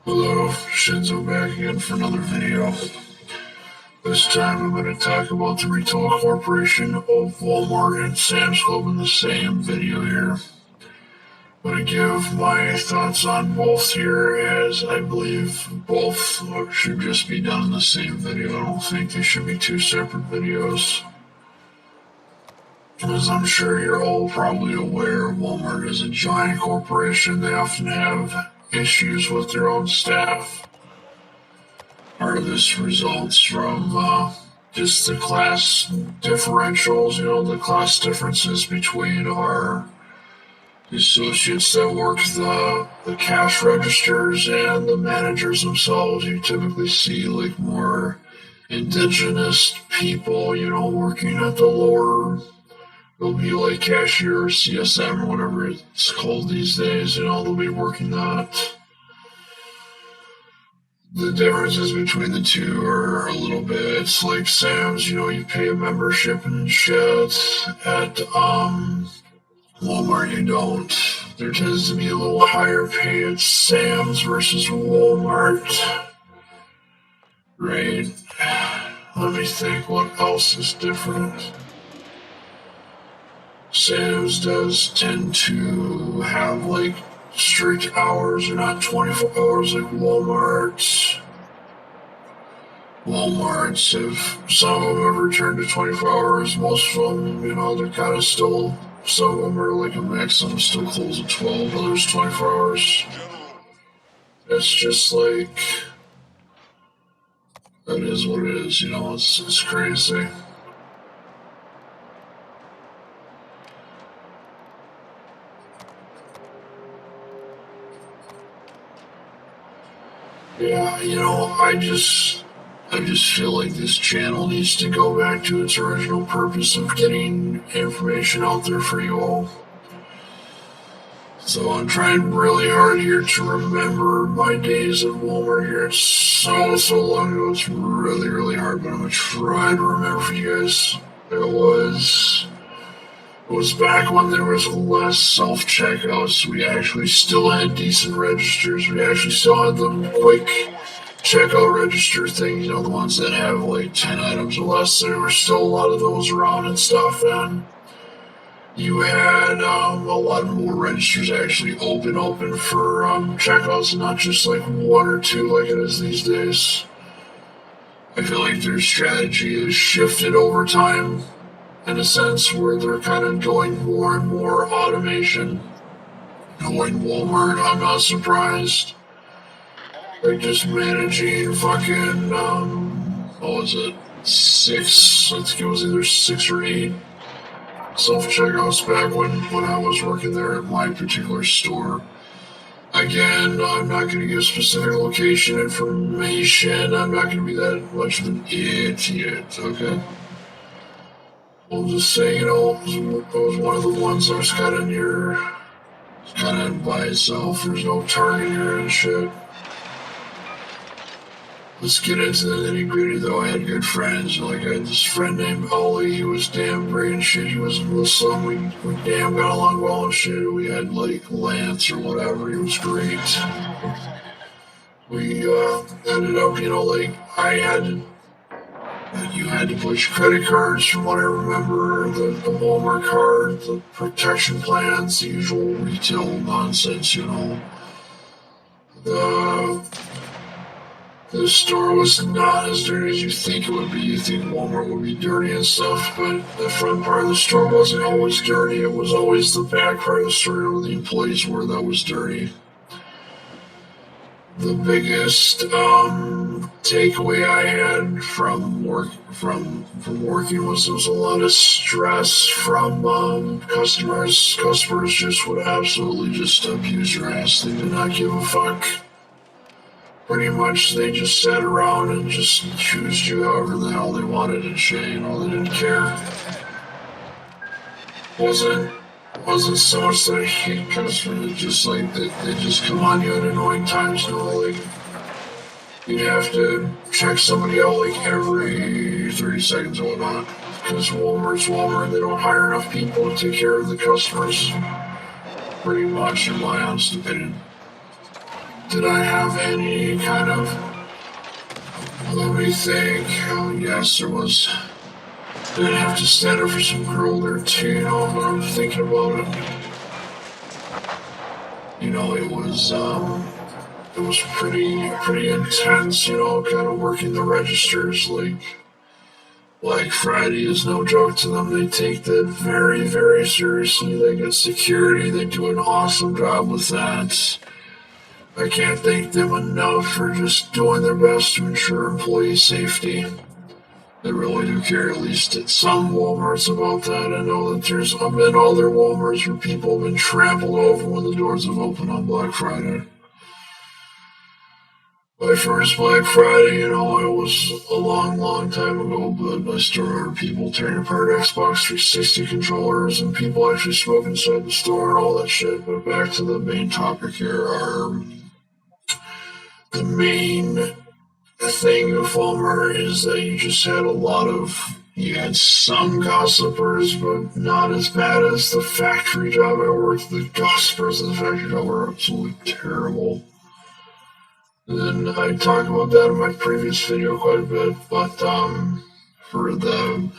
Hello, Shinzo back again for another video. This time I'm going to talk about the retail corporation of Walmart and Sam's Club in the same video here. I'm going to give my thoughts on both here, as I believe both should just be done in the same video. I don't think they should be two separate videos. As I'm sure you're all probably aware, Walmart is a giant corporation. They often have issues with their own staff. Part of this results from just the class differentials, the class differences between the associates that work the cash registers and the managers themselves. You typically see like more indigenous people, working at the lower. They'll be like cashier or CSM or whatever it's called these days, they'll be working that. The differences between the two are a little bit. It's like Sam's, you pay a membership and shit. At Walmart, you don't. There tends to be a little higher pay at Sam's versus Walmart. Right? Let me think, what else is different? Sam's does tend to have like strict hours, they're not 24 hours like Walmart's. Walmart's, if some of them have returned to 24 hours, most of them, they're kind of still, some of them are like a mix, some still close at 12, others 24 hours. It's just like, that is what it is, it's crazy. Yeah, I just feel like this channel needs to go back to its original purpose of getting information out there for you all. So I'm trying really hard here to remember my days at Walmart here. It's so long ago, it's really hard, but I'm going to try to remember for you guys. It was back when there was less self-checkouts. We actually still had decent registers. We actually still had the quick checkout register thing, the ones that have like 10 items or less. There were still a lot of those around and stuff, and you had a lot more registers actually open for checkouts, not just like one or two like it is these days. I feel like their strategy has shifted over time, in a sense where they're kind of going more and more automation. Knowing Walmart, I'm not surprised. Like just managing fucking, what was it, 6, I think it was either 6 or 8 self-checkouts back when I was working there at my particular store. Again, I'm not going to give specific location information. I'm not going to be that much of an idiot, okay? I'll just say, it was one of the ones that was kind of by itself. There's no Target here and shit. Let's get into the nitty gritty though. I had good friends. Like, I had this friend named Ollie. He was damn great and shit. He was Muslim. We damn got along well and shit. We had like Lance or whatever. He was great. We ended up, you had to put your credit cards, from what I remember, the Walmart card, the protection plans, the usual retail nonsense, The store was not as dirty as you think it would be. You think Walmart would be dirty and stuff, but the front part of the store wasn't always dirty. It was always the back part of the store where the employees were that was dirty. The biggest takeaway I had from working was there was a lot of stress from customers. Customers just would absolutely just abuse your ass. They did not give a fuck. Pretty much, they just sat around and just accused you however the hell they wanted and shit. They didn't care. Wasn't so much that I hate customers, just like they just come on you at annoying times, like you'd have to check somebody out like every 30 seconds or whatnot, because Walmart's Walmart, they don't hire enough people to take care of the customers, pretty much, in my honest opinion. Did I have any kind of, let me think, oh, yes, there was, did I have to stand up for some girl there too, when I'm thinking about it. It was pretty intense, kind of working the registers. Like Black Friday is no joke to them. They take that very, very seriously. They get security. They do an awesome job with that. I can't thank them enough for just doing their best to ensure employee safety. They really do care, at least at some Walmarts, about that. I know that there's been other Walmarts where people have been trampled over when the doors have opened on Black Friday. My first Black Friday, it was a long, long time ago, but I still remember people tearing apart Xbox 360 controllers and people actually smoking inside the store and all that shit. But back to the main topic here, the main thing of Walmart is that you had some gossipers, but not as bad as the factory job I worked. The gossipers in the factory job were absolutely terrible. And I talked about that in my previous video quite a bit, but for the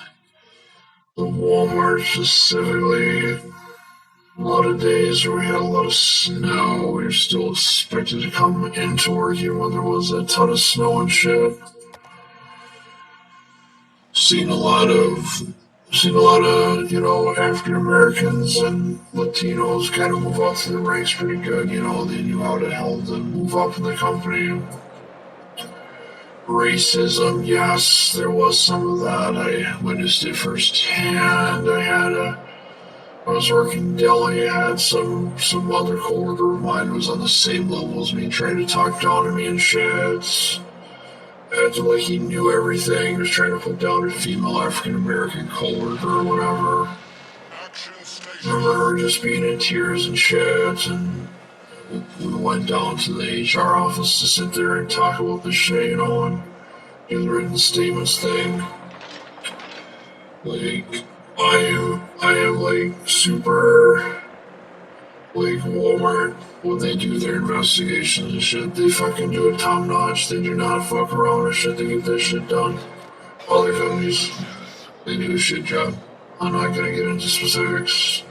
Walmart specifically, a lot of days where we had a lot of snow, we were still expected to come into work even when there was a ton of snow and shit. Seen a lot of African Americans and Latinos kind of move up through the ranks pretty good. They knew how to help them move up in the company. Racism, yes, there was some of that. I witnessed it firsthand. I was working deli. I had some other coworker of mine who was on the same level as me, trying to talk down to me and shit. Acted like he knew everything. He was trying to put down a female African American coworker or whatever. I remember her just being in tears and shit, and we went down to the HR office to sit there and talk about this shit, and do the written statements thing. Like, I am like super, like Walmart, when they do their investigations and shit, they fucking do it top notch. They do not fuck around with shit. They get this shit done. Other companies, they do a shit job. I'm not gonna get into specifics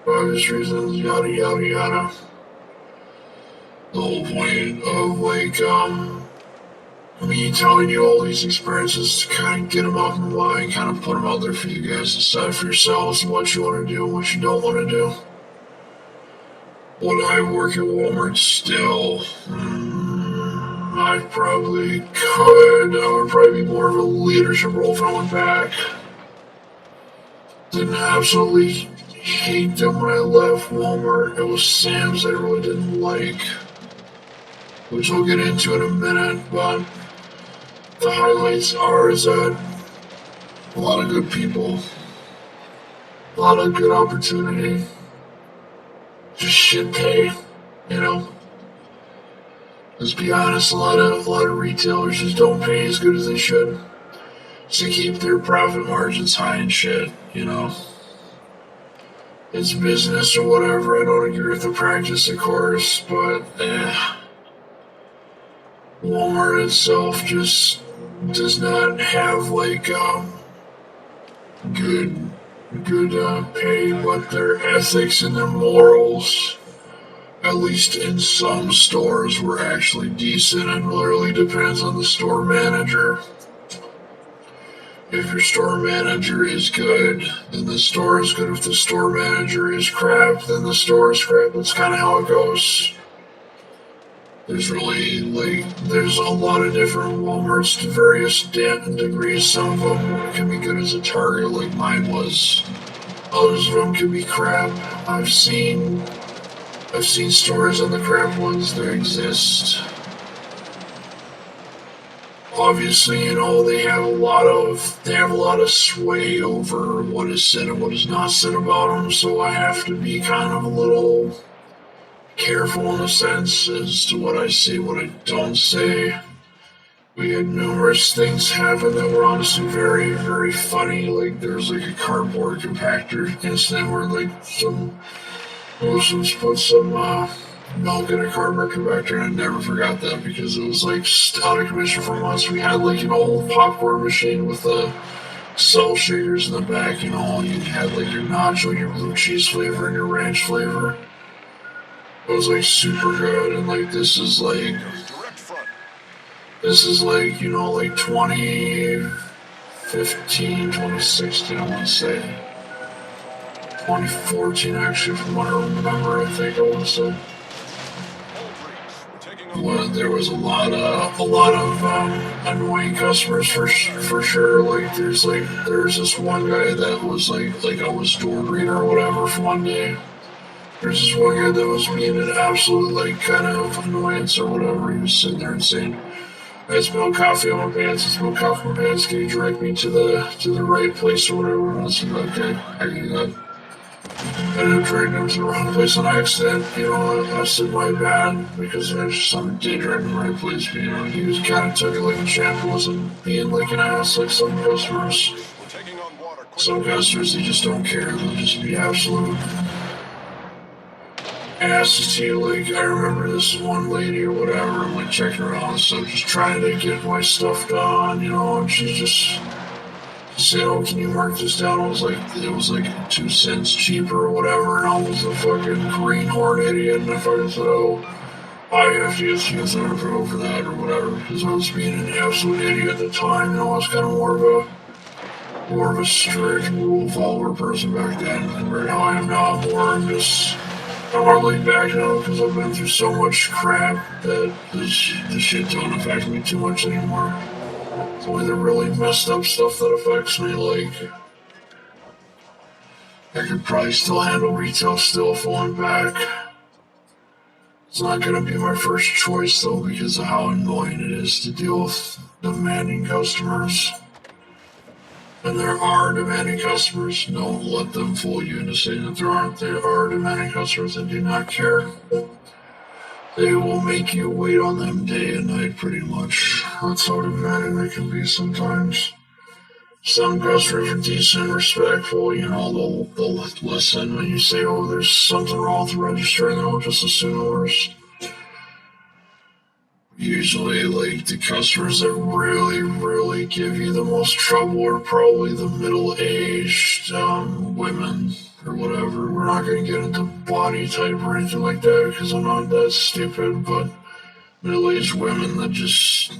for obvious reasons, yada yada yada. The whole point of me telling you all these experiences to kind of get them out in the line, kind of put them out there for you guys to decide for yourselves what you want to do and what you don't want to do. Would I work at Walmart still? I probably could. I would probably be more of a leadership role if I went back. Didn't absolutely hate them when I left Walmart. It was Sam's I really didn't like, which we'll get into in a minute, but the highlights is that a lot of good people, a lot of good opportunity, just shit pay, Let's be honest, a lot of retailers just don't pay as good as they should to keep their profit margins high and shit, It's business or whatever. I don't agree with the practice, of course, but Walmart itself just does not have good pay, but their ethics and their morals, at least in some stores, were actually decent, and literally depends on the store manager. If your store manager is good, then the store is good. If the store manager is crap, then the store is crap. That's kind of how it goes. There's there's a lot of different Walmarts to various degrees. Some of them can be good as a Target, like mine was. Others of them can be crap. I've seen stores on the crap ones that exist. Obviously, they have a lot of sway over what is said and what is not said about them, so I have to be kind of a little careful in a sense as to what I say, what I don't say. We had numerous things happen that were honestly very, very funny. Like, there's a cardboard compactor incident where some Muslims put some milk in a cardboard convector, and I never forgot that because it was like out of commission for months. We had like an old popcorn machine with the salt shakers in the back, you had like your nacho, your blue cheese flavor, and your ranch flavor. It was like super good, and like this is like like 2015, 2016, I want to say 2014 actually, from what I remember. I think I want to say. Well, there was a lot of annoying customers for sure. Like there's this one guy that was like I was door greeter or whatever for one day. There's this one guy that was being an absolute like kind of annoyance or whatever. He was sitting there and saying, "I spilled coffee on my pants. I spilled coffee on my pants. Can you direct me to the right place or whatever?" And I said, "Okay, I can do that." I ended up dragging him to the wrong place on accident. I said my bad because I just did drag him to the right place. But, he was kind of took it like a champ. Wasn't being like an ass like some customers. Some customers, they just don't care. They'll just be absolute asses to you. Like, I remember this one lady or whatever, I'm like checking her out and stuff, just trying to get my stuff done, and she said, "Oh, can you mark this down?" It was like 2 cents cheaper or whatever, and I was a fucking greenhorn idiot, and I fucking said, "Oh, I have to get you for that or whatever," because I was being an absolute idiot at the time. I was kind of more of a strict rule follower person back then compared to how I am now. I'm more laid back now because I've been through so much crap that this shit don't affect me too much anymore. It's only the really messed up stuff that affects me. Like, I could probably still handle retail still falling back. It's not gonna be my first choice though because of how annoying it is to deal with demanding customers. And there are demanding customers. Don't let them fool you into saying that there aren't. There are demanding customers that do not care. They will make you wait on them day and night pretty much. That's how demanding they can be sometimes. Some customers are decent and respectful, they'll listen when you say, "Oh, there's something wrong with the register," and they'll just assume the worst. Usually, like, the customers that really, really give you the most trouble are probably the middle-aged women or whatever. We're not going to get into body type or anything like that because I'm not that stupid, but middle-aged women that just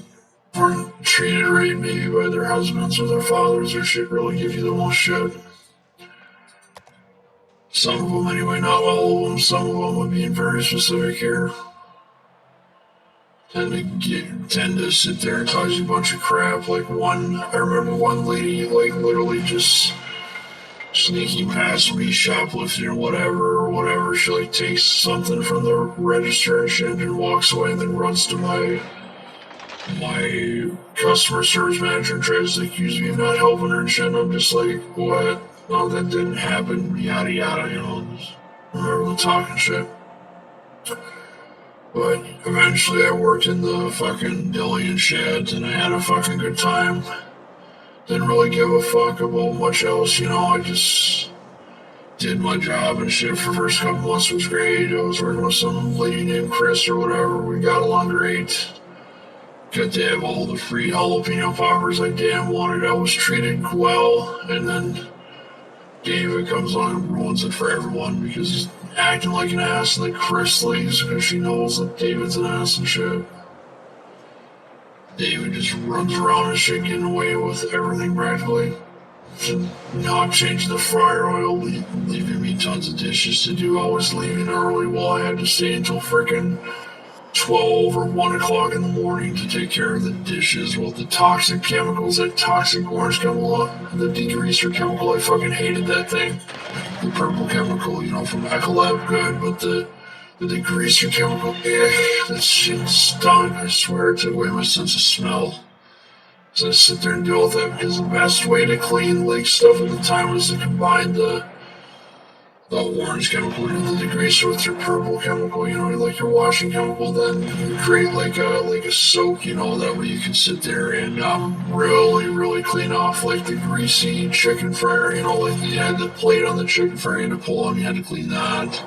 weren't treated right maybe by their husbands or their fathers or shit really give you the most shit. Some of them anyway, not all of them. Some of them would be very specific here. Tend to sit there and cause you a bunch of crap. Like I remember one lady, like, literally just sneaking past me, shoplifting or whatever. She, like, takes something from the register and shit and walks away and then runs to my customer service manager and tries to accuse me of not helping her and shit. And I'm just like, "What? No, that didn't happen, yada yada," just remember the talking shit. But eventually I worked in the fucking deli and shit, and I had a fucking good time. Didn't really give a fuck about much else, I just did my job and shit for the first couple months. It was great. I was working with some lady named Chris or whatever. We got along great. Got to have all the free jalapeno poppers I damn wanted. I was treated well, and then David comes on and ruins it for everyone because he's acting like an ass, and then Chris leaves because she knows that David's an ass and shit. David just runs around and shit, getting away with everything practically. Not changing the fryer oil, leaving me tons of dishes to do. I was leaving early while I had to stay until frickin' 12 or 1 o'clock in the morning to take care of the dishes with the toxic chemicals, that toxic orange chemical, the degreaser chemical. I fucking hated that thing. The purple chemical, from Ecolab, good, but the degreaser chemical, that shit stunk. I swear it took away my sense of smell. So I sit there and deal with that because the best way to clean like stuff at the time was to combine the orange chemical and the degreaser with your purple chemical, like your washing chemical. Then you create like a soak, that way you can sit there and really, really clean off like the greasy chicken fryer, like you had the plate on the chicken fryer you had to pull on, you had to clean that.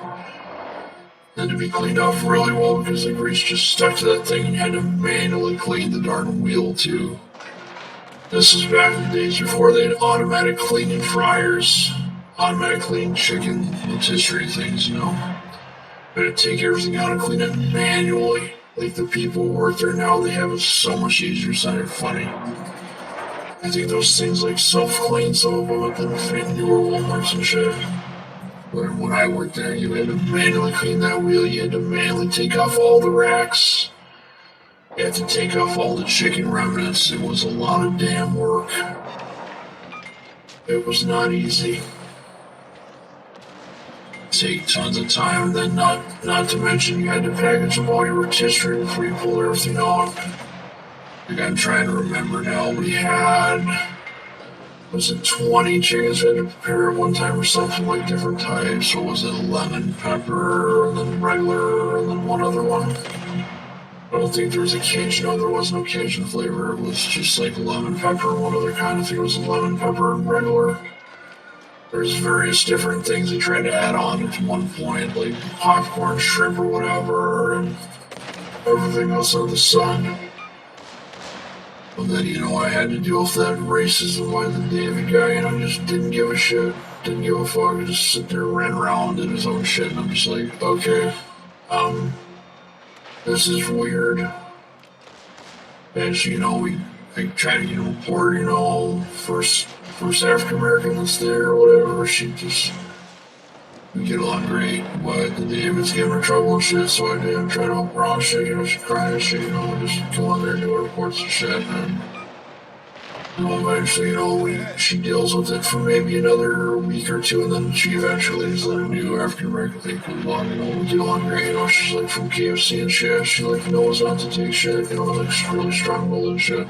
Had to be cleaned off really well because the grease just stuck to that thing and you had to manually clean the darn wheel too. This is back in the days before they had automatic cleaning fryers, automatic cleaning chicken rotisserie things, you know. Had to take everything out and clean it manually. Like the people who work there now, they have it so much easier, it's not even funny. I think those things like self-clean, some of them at the newer Walmarts and shit. But when I worked there, you had to manually clean that wheel, you had to manually take off all the racks. You had to take off all the chicken remnants. It was a lot of damn work. It was not easy. Take tons of time, and then not to mention you had to package up all your rotisserie before you pulled everything off. Like I'm trying to remember now, we had, was it 20 chickens we had to prepare at one time or something, like different types? Or was it lemon pepper, and then regular, and then one other one? I don't think there was a Cajun. No, there was no Cajun flavor. It was just like lemon pepper and one other kind. I think it was lemon pepper and regular. There's various different things they tried to add on at one point, like popcorn, shrimp, or whatever, and everything else under the sun. And then, you know, I had to deal with that racism by the David guy, and I just didn't give a shit. Didn't give a fuck. I just sit there and ran around, did his own shit, and I'm just like, okay, this is weird. And so, you know, I try to get a report, you know, first African American that's there or whatever. We get along great, but the David's giving her trouble and shit, so I did try to help her out, shit, you know, she's crying and shit, you know, just go in there and do her reports and shit, and you know, eventually, you know, she deals with it for maybe another week or two, and then she eventually is a new African American thing comes along, you know, we get along great, you know, she's like from KFC and shit, she like knows not to take shit, you know, like she's really strong-willed and shit.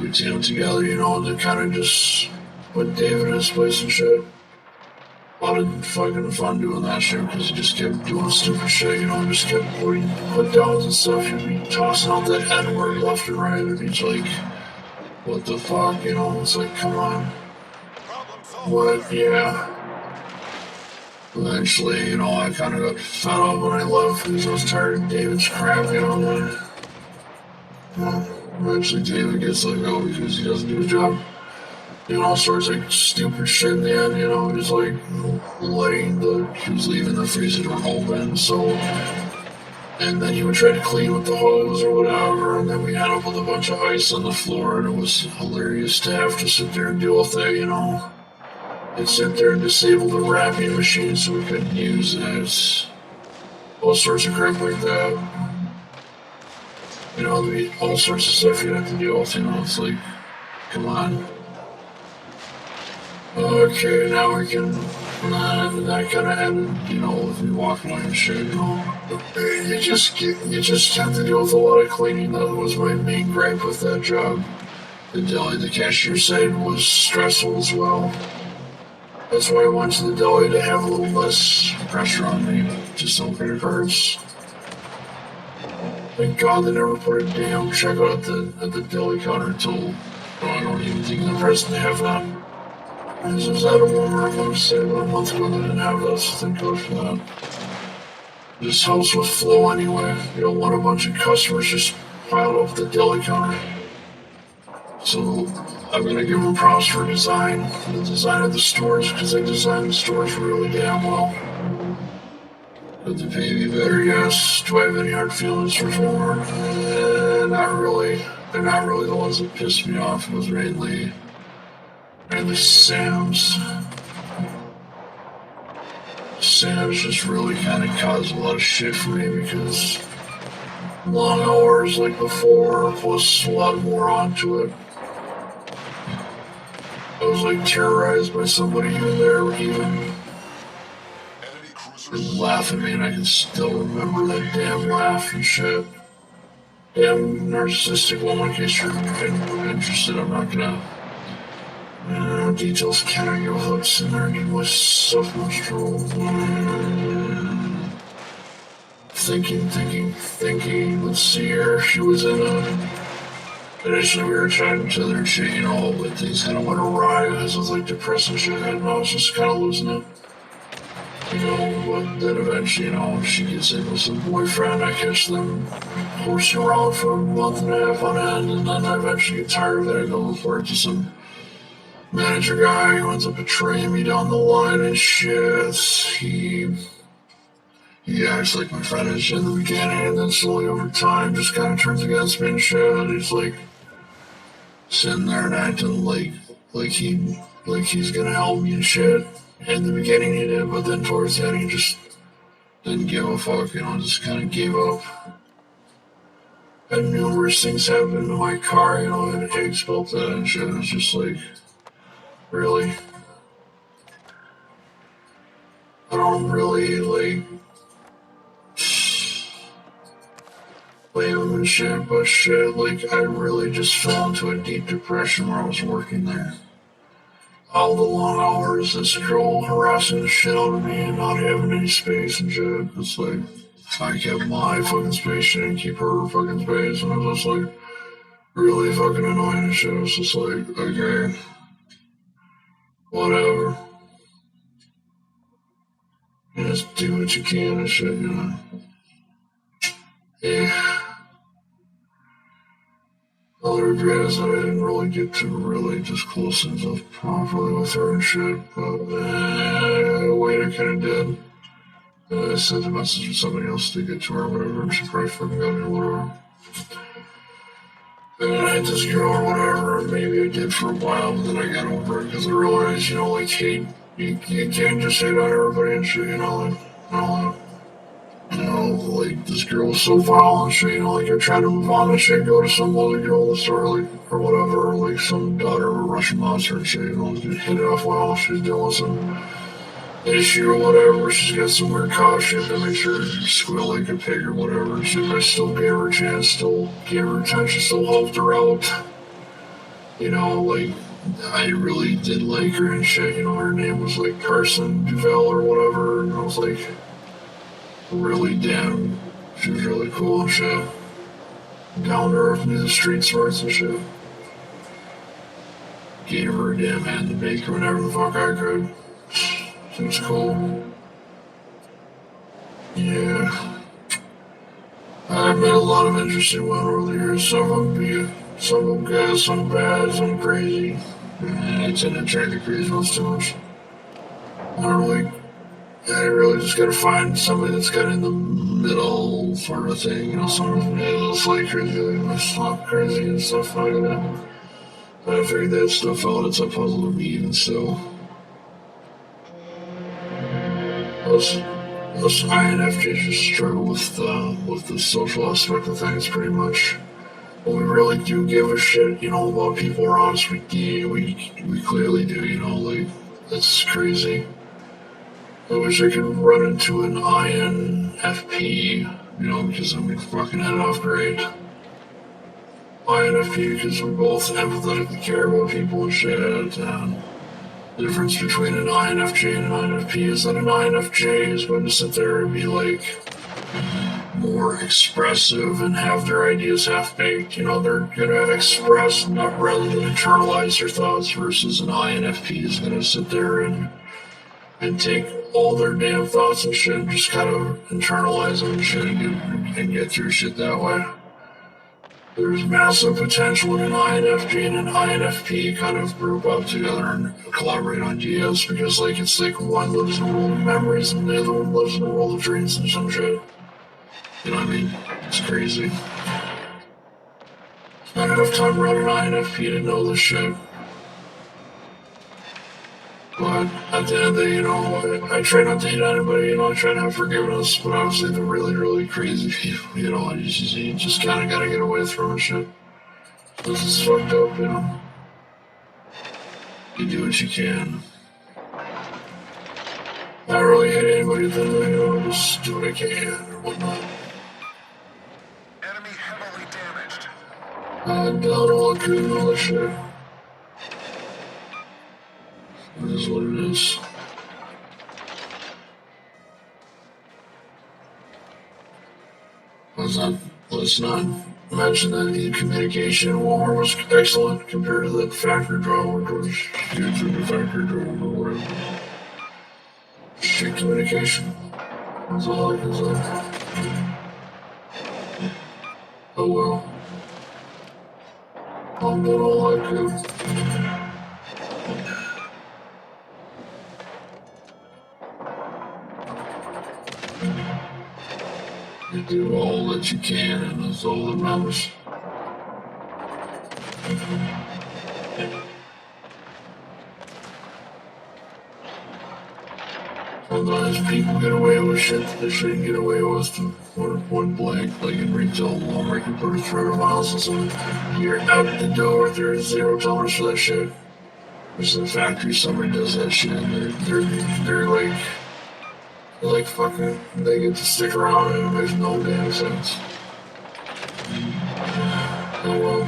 We team together, you know, and then kind of just put David in his place and shit. A lot of fucking fun doing that shit because he just kept doing stupid shit, you know, just kept putting put downs and stuff. He'd be tossing out that N-word left and right, and he's like, what the fuck, you know, it's like, come on. What, yeah. Eventually, you know, I kind of got fed up when I left because I was tired of David's crap, you know, and eventually David gets let go because he doesn't do his job. Doing all sorts of like stupid shit in the end, you know, just like he was leaving the freezer door open, so, and then he would try to clean with the hose or whatever, and then we had up with a bunch of ice on the floor, and it was hilarious to have to sit there and deal with that, you know. And sit there and disable the wrapping machine so we couldn't use it. All sorts of crap like that. You know, there'd be all sorts of stuff you'd have to deal with, you know, it's like, come on. Okay, now we can, that kind of ended, you know, if we walk away and shit, you know. You just have to deal with a lot of cleaning. That was my main gripe with that job. The deli, the cashier side was stressful as well. That's why I went to the deli to have a little less pressure on me, to sell credit cards. Thank God they never put a damn checkout at the deli counter until, I don't even think in the present they have that. This was at a Walmart, I want to say, about a month ago, they didn't have that, so thank God for that. This helps with flow anyway. You don't want a bunch of customers just piled up the deli counter. So I'm going to give them props for the design of the stores, because they designed the stores really damn well. Could they pay me better? Yes. Do I have any hard feelings for Walmart? Not really. They're not really the ones that pissed me off. It was mainly Sam's. Sam's just really kind of caused a lot of shit for me because long hours like before, plus a lot more onto it. I was like terrorized by somebody even there, even laughing at me, and I can still remember that damn laugh and shit. Damn narcissistic woman, in case you're interested, I'm not gonna. Details can't go without sitting there and with self-much trouble. Thinking, let's see here. She was in initially we were chatting to each other and shit, you know, but things kind of went awry. This was like depressing shit, and I was just kind of losing it. You know, but then eventually, she gets in with some boyfriend. I catch them horsing around for a month and a half on end, and then I eventually get tired of it. I go report to some manager guy who ends up betraying me down the line and shit. He acts like my friend is in the beginning, and then slowly over time just kind of turns against me and shit. He's like sitting there and acting like he's gonna help me and shit. In the beginning he did, but then towards the end he just didn't give a fuck, just kind of gave up. And numerous things happened to my car, I had eggs built in and shit. It was just like, really? I don't really blame him and shit, but shit, I really just fell into a deep depression where I was working there. All the long hours, this girl harassing the shit out of me and not having any space and shit. It's like, I kept my fucking space, she didn't keep her fucking space, and I was just like, really fucking annoying and shit. I was just like, okay, whatever. Just do what you can and shit, Yeah. The other regret is that I didn't really get to really just close things up properly with her and shit, but wait, I kinda did. I sent a message to somebody else to get to her or whatever, and she probably fucking got it or whatever. And I had this girl or whatever, and maybe I did for a while, but then I got over it because I realized, hate, you can't just hate on everybody and shit, this girl was so vile and shit, I tried to move on and shit, go to some other girl in the store, or whatever, some daughter of a Russian monster and shit, just hit it off well, she's doing some issue or whatever, she's got some weird cough shit that makes her squeal like a pig or whatever and shit, but I still gave her a chance, still gave her attention, still helped her out, I really did like her and shit, her name was Carson Duval or whatever, and I was like, really damn, she was really cool and shit, down to earth, knew the street smarts and shit, gave her a damn hand to bake her whenever the fuck I could. It was cool. Yeah. I've met a lot of interesting women over the years. Some of them good, some bad, some crazy. And I tend to attract the crazy ones too much. I really just gotta find somebody that's got in the middle sort of thing, someone that's crazy, that's not crazy and stuff like that. I figured that stuff out, it's a puzzle to me even still. Us INFJs just struggle with the social aspect of things pretty much. But we really do give a shit, about people around us. We clearly do, that's crazy. I wish I could run into an INFP, because then we'd fucking head off great. INFP because we both empathetically care about people and shit, and the difference between an INFJ and an INFP is that an INFJ is going to sit there and be more expressive and have their ideas half-baked. They're going to express not rather than internalize their thoughts, versus an INFP is going to sit there and take all their damn thoughts and shit and just kind of internalize them and shit and get through shit that way. There's massive potential in an INFJ and an INFP kind of group up together and collaborate on ideas because it's one lives in the world of memories and the other one lives in the world of dreams and some shit. You know what I mean? It's crazy. Spent enough time around an INFP to know this shit. But at the end of the day, I try not to hate anybody, I try to have forgiveness, but obviously the really, really crazy people, you just kind of gotta get away from and shit. This is fucked up, You do what you can. I don't really hate anybody then, just do what I can or whatnot. Enemy heavily damaged. I don't want to do all that shit. It is what it is. Let's not mention that the communication in Walmart was excellent compared to that factory drama, which was huge in the factory drama or whatever. Shit communication. That's all I can say. Oh well. I'm doing all I could. You do all that you can, and that's all that matters. Sometimes people get away with shit that they shouldn't get away with. Point blank, like in retail Walmart, you put a threat of violence and you're out the door. There's zero tolerance for that shit. Which in the factory, somebody does that shit, and they're like fucking. They get to stick around, and it makes no damn sense. Oh well.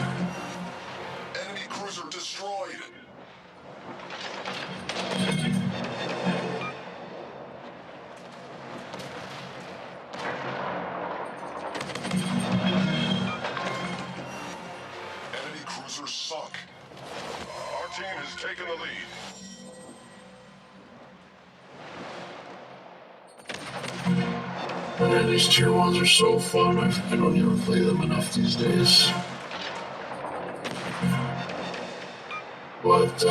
Enemy cruiser destroyed. Enemy cruiser sunk. Our team has taken the lead. Man, these tier 1s are so fun. I don't even play them enough these days. But,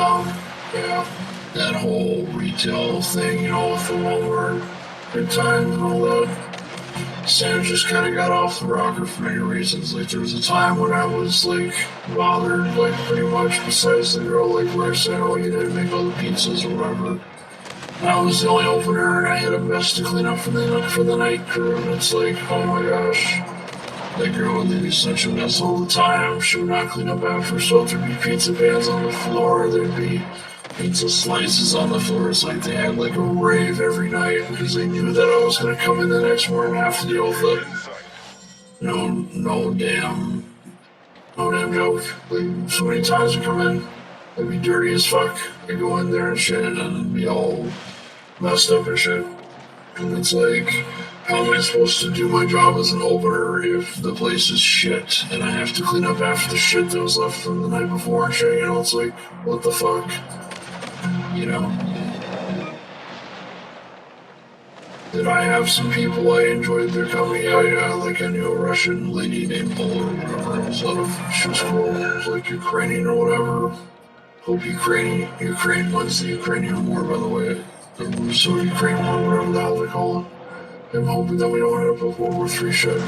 yeah, that whole retail thing, you know, with the Walmart good time and all that. Sam just kind of got off the rocker for many reasons. Like, there was a time when I was, like, bothered, like, pretty much, besides the girl, like, where I said, oh, you didn't make all the pizzas or whatever. I was the only opener, and I had a mess to clean up for the night crew, and it's like, oh my gosh, that girl would leave such a mess all the time. She would not clean up after herself. There'd be pizza pans on the floor, there'd be pizza slices on the floor. It's like they had like a rave every night because they knew that I was going to come in the next morning and have to deal with it. No damn joke. Like, so many times I come in, I'd be dirty as fuck. I go in there and shit, and it'd be all messed up and shit. And it's like, how am I supposed to do my job as an opener if the place is shit and I have to clean up after the shit that was left from the night before and shit? You know, it's like, what the fuck? You know? Did I have some people I enjoyed their company? Yeah, like I knew a Russian lady named Paula or whatever. It was a lot of, she was cool. It was like Ukrainian or whatever. Hope Ukraine wins the Ukrainian war, by the way. So Ukraine war, whatever the hell they call it. I'm hoping that we don't end up with World War III shit.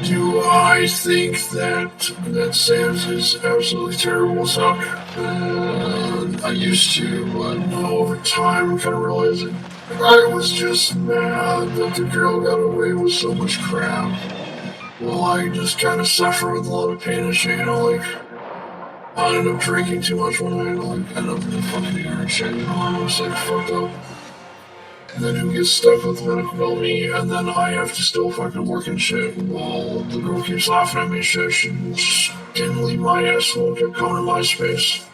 Do I think that Sam's is absolutely terrible as fuck? I used to, but over time I kind of realized it. I was just mad that the girl got away with so much crap. Well, I just kind of suffer with a lot of pain and shit, you know, like, I ended up drinking too much one night, like, ended up in the fucking air and shit, you know, I was like fucked up. And then who gets stuck with medical bill? Me, and then I have to still fucking work and shit while the girl keeps laughing at me and shit. She just didn't leave my asshole, kept coming to my space.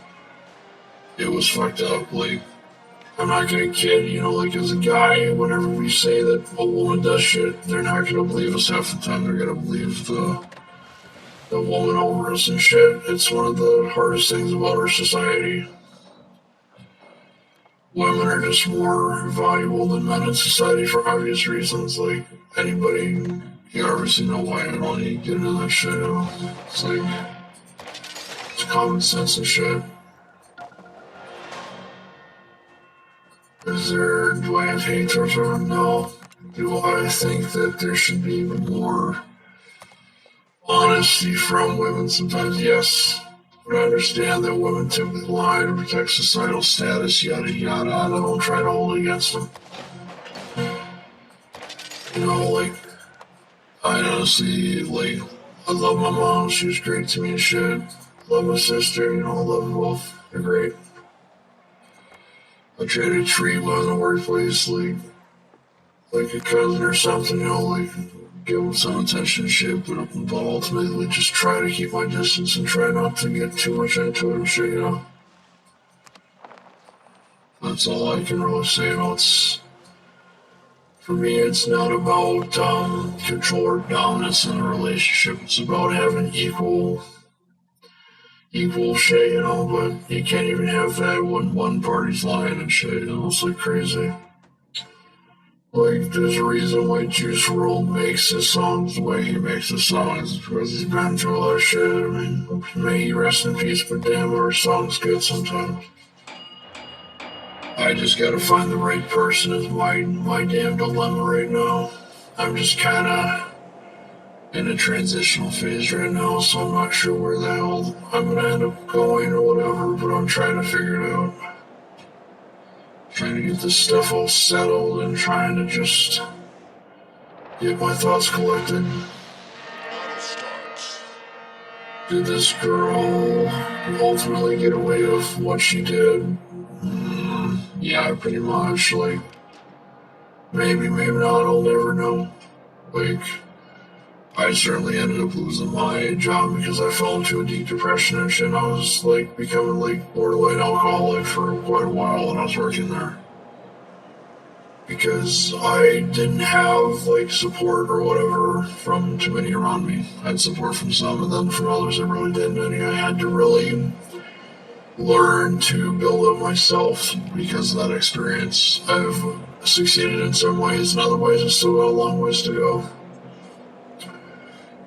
It was fucked up, like, I'm not gonna kid, you know, like, as a guy, whenever we say that a woman does shit, they're not gonna believe us half the time, they're gonna believe the woman over us and shit. It's one of the hardest things about our society. Women are just more valuable than men in society for obvious reasons. Like, anybody, you obviously know why I don't want to get into that shit. You know? It's like, it's common sense and shit. Do I have hate towards women? No. Do I think that there should be more honesty from women? Sometimes, yes. But I understand that women typically lie to protect societal status, yada yada, and I don't try to hold it against them. You know, like, I honestly, like, I love my mom, she was great to me and shit. Love my sister, you know, I love them both, they're great. I try to treat one in the workplace like a cousin or something, you know, like, give them some attention and shit, but ultimately just try to keep my distance and try not to get too much into it and shit, you know. That's all I can really say. You know, for me, it's not about control or dominance in a relationship. It's about having equal shit, you know, but you can't even have that when one party's lying and shit, you know, it's like crazy. Like, there's a reason why Juice WRLD makes his songs the way he makes his songs. It's because he's been through a lot of shit. I mean, may he rest in peace, but damn, our songs good sometimes. I just gotta find the right person is my damn dilemma right now. I'm just kinda in a transitional phase right now, so I'm not sure where the hell I'm gonna end up going or whatever, but I'm trying to figure it out. Trying to get this stuff all settled and trying to just get my thoughts collected. Did this girl ultimately get away with what she did? Yeah, pretty much. Like, maybe, maybe not, I'll never know. Like, I certainly ended up losing my job because I fell into a deep depression and shit. And I was like becoming like borderline alcoholic for quite a while when I was working there. Because I didn't have like support or whatever from too many around me. I had support from some, and then from others I really didn't. And I had to really learn to build up myself because of that experience. I've succeeded in some ways, in other ways I still got a long ways to go.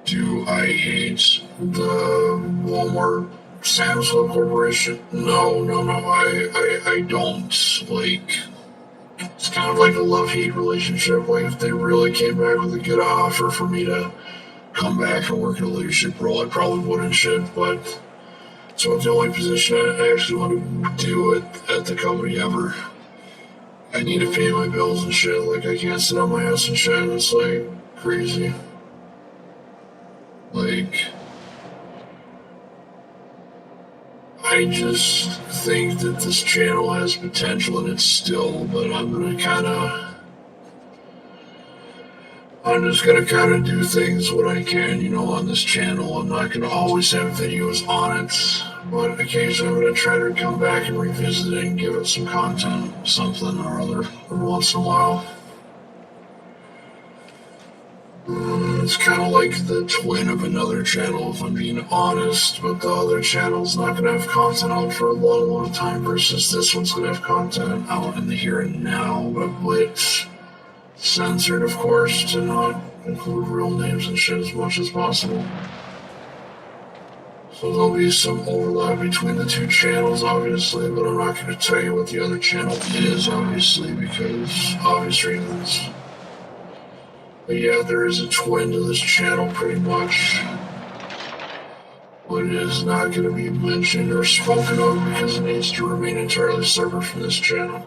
Do I hate the Walmart Sam's Club Corporation? No. I don't. Like, it's kind of like a love-hate relationship. Like, if they really came back with a good offer for me to come back and work in a leadership role, I probably wouldn't shit, but it's about the only position I actually want to do at the company ever. I need to pay my bills and shit. Like, I can't sit on my ass and shit. It's like crazy. Like, I just think that this channel has potential and it's still, but I'm just gonna kind of do things what I can, you know, on this channel. I'm not gonna always have videos on it, but occasionally I'm gonna try to come back and revisit it and give it some content, something or other, every once in a while. It's kind of like the twin of another channel, if I'm being honest, but the other channel's not going to have content out for a long, long time versus this one's going to have content out in the here and now, but with censored, of course, to not include real names and shit as much as possible. So there'll be some overlap between the two channels, obviously, but I'm not going to tell you what the other channel is, obviously, because obvious reasons. But yeah, there is a twin to this channel, pretty much. But it is not going to be mentioned or spoken of because it needs to remain entirely separate from this channel.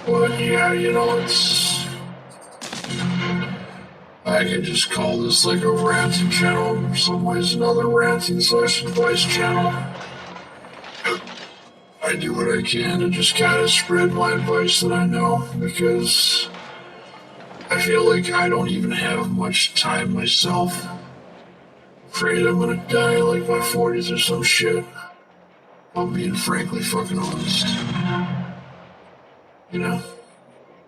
But yeah, you know, it's... I could just call this like a ranting channel, in some ways another ranting / advice channel. I do what I can to just kind of spread my advice that I know, because I feel like I don't even have much time myself. Afraid I'm gonna die like my 40s or some shit. I'm being frankly fucking honest. You know?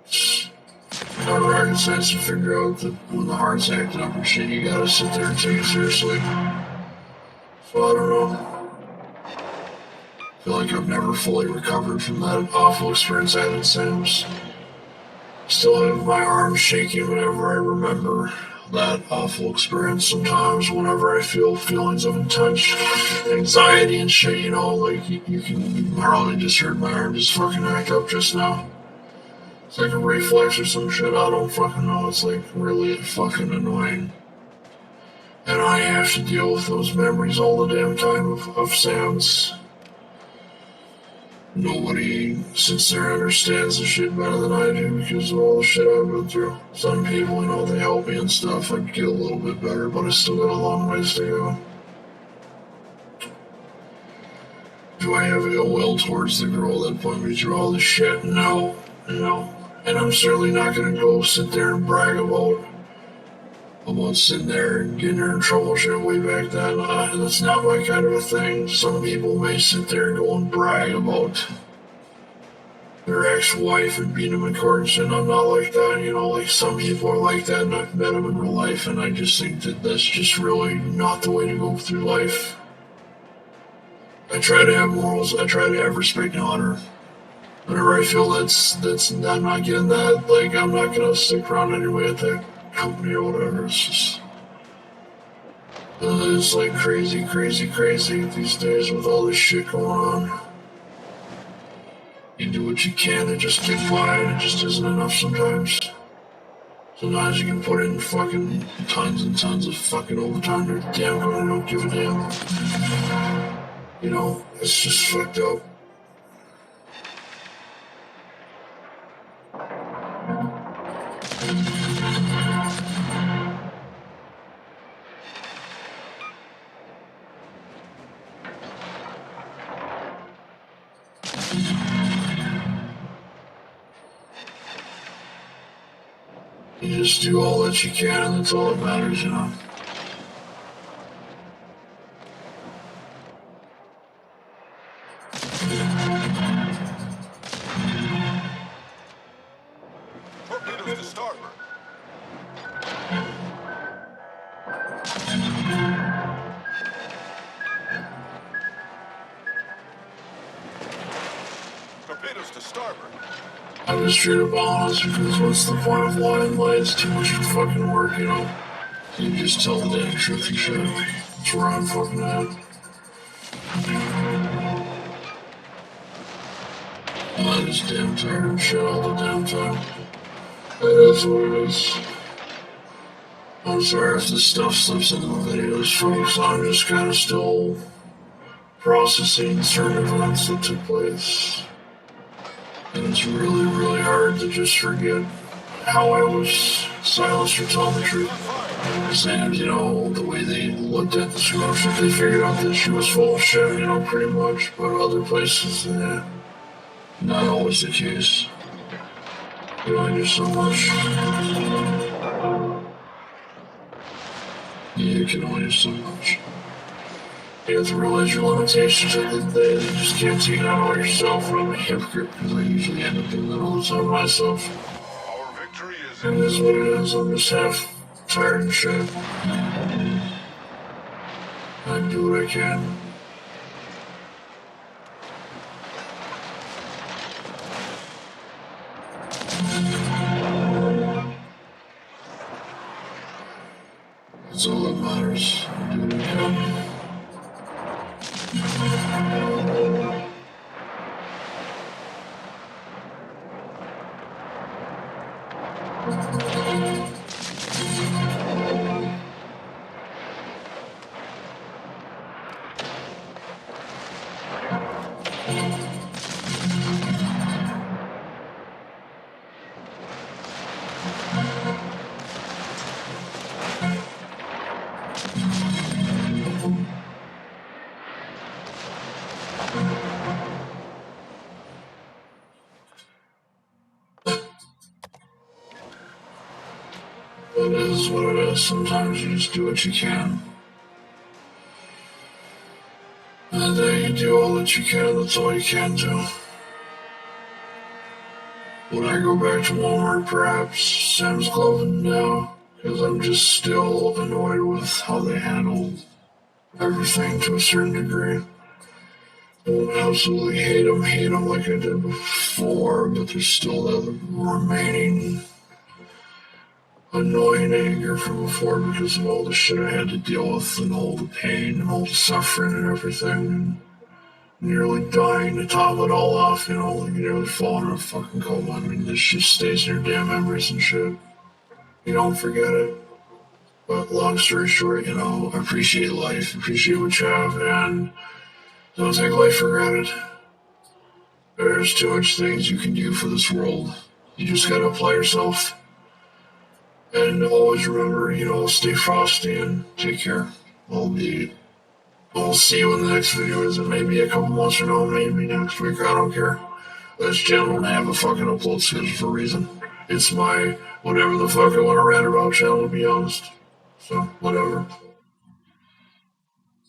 It's not rocket science to figure out that when the heart's acting up and shit, you gotta sit there and take it seriously. So I don't know. I feel like I've never fully recovered from that awful experience I had at Sam's. Still have my arms shaking whenever I remember that awful experience. Sometimes whenever I feel feelings of intense anxiety and shit, you know, like you probably just heard my arm just fucking act up just now. It's like a reflex or some shit, I don't fucking know. It's like really fucking annoying. And I have to deal with those memories all the damn time of Sam's. Nobody sits there and understands the shit better than I do because of all the shit I've been through. Some people, you know, they help me and stuff. I get a little bit better, but I still got a long ways to go. Do I have ill will towards the girl that put me through all this shit? No. And I'm certainly not gonna go sit there and brag about sitting there and getting her in trouble shit way back then. That's not my kind of a thing. Some people may sit there and go and brag about their ex-wife and beat them in court and shit. I'm not like that, you know, like some people are like that, and I've met them in real life, and I just think that that's just really not the way to go through life. I try to have morals, I try to have respect and honor. Whenever I feel I'm not getting that, like, I'm not gonna stick around anyway at that company or whatever. It's like crazy these days with all this shit going on. You do what you can to just get by, and it just isn't enough sometimes. Sometimes you can put in fucking tons and tons of fucking overtime to damn company don't give a damn. You know, it's just fucked up. You just do all that you can, and that's all that matters, you know. Torpedoes to starboard. Torpedoes to starboard. I'm just straight up honest because what's the point of lying? It's too much fucking work, you know. You just tell the damn truth and shit. That's where I'm fucking at. I'm just damn tired of shit all the damn time. It is what it is. I'm sorry if this stuff slips into the videos, folks. I'm just kind of still processing certain events that took place. And it's really hard to just forget how I was silenced for telling the truth. And, you know, the way they looked at the scripture, they figured out that she was full of shit, you know, pretty much. But other places, not always the case. You only do so much. You can only do so much. You have to realize your limitations at the end of the day. You just can't take it out on yourself. And I'm a hypocrite because I usually end up doing that all the time myself. Our victory is It is what it is. I'm just half tired and shit. I do what I can. That's all that matters. I do what I can. It is what it is. Sometimes you just do what you can. And then you do all that you can. That's all you can do. When I go back to Walmart, perhaps Sam's Club, no, because I'm just still annoyed with how they handled everything to a certain degree. I won't absolutely hate them like I did before, but there's still that remaining annoying anger from before because of all the shit I had to deal with and all the pain and all the suffering and everything and nearly dying to top it all off, you know, like nearly falling in a fucking coma. I mean, this shit stays in your damn memories and shit. You don't forget it. But long story short, you know, appreciate life, appreciate what you have, and don't take life for granted. There's too much things you can do for this world. You just gotta apply yourself. And always remember, you know, stay frosty and take care. I'll see you in the next video. Is it maybe a couple months from now, maybe next week? I don't care. This channel don't have a fucking upload schedule for a reason. It's my whatever the fuck I want to rant about channel, to be honest. So, whatever.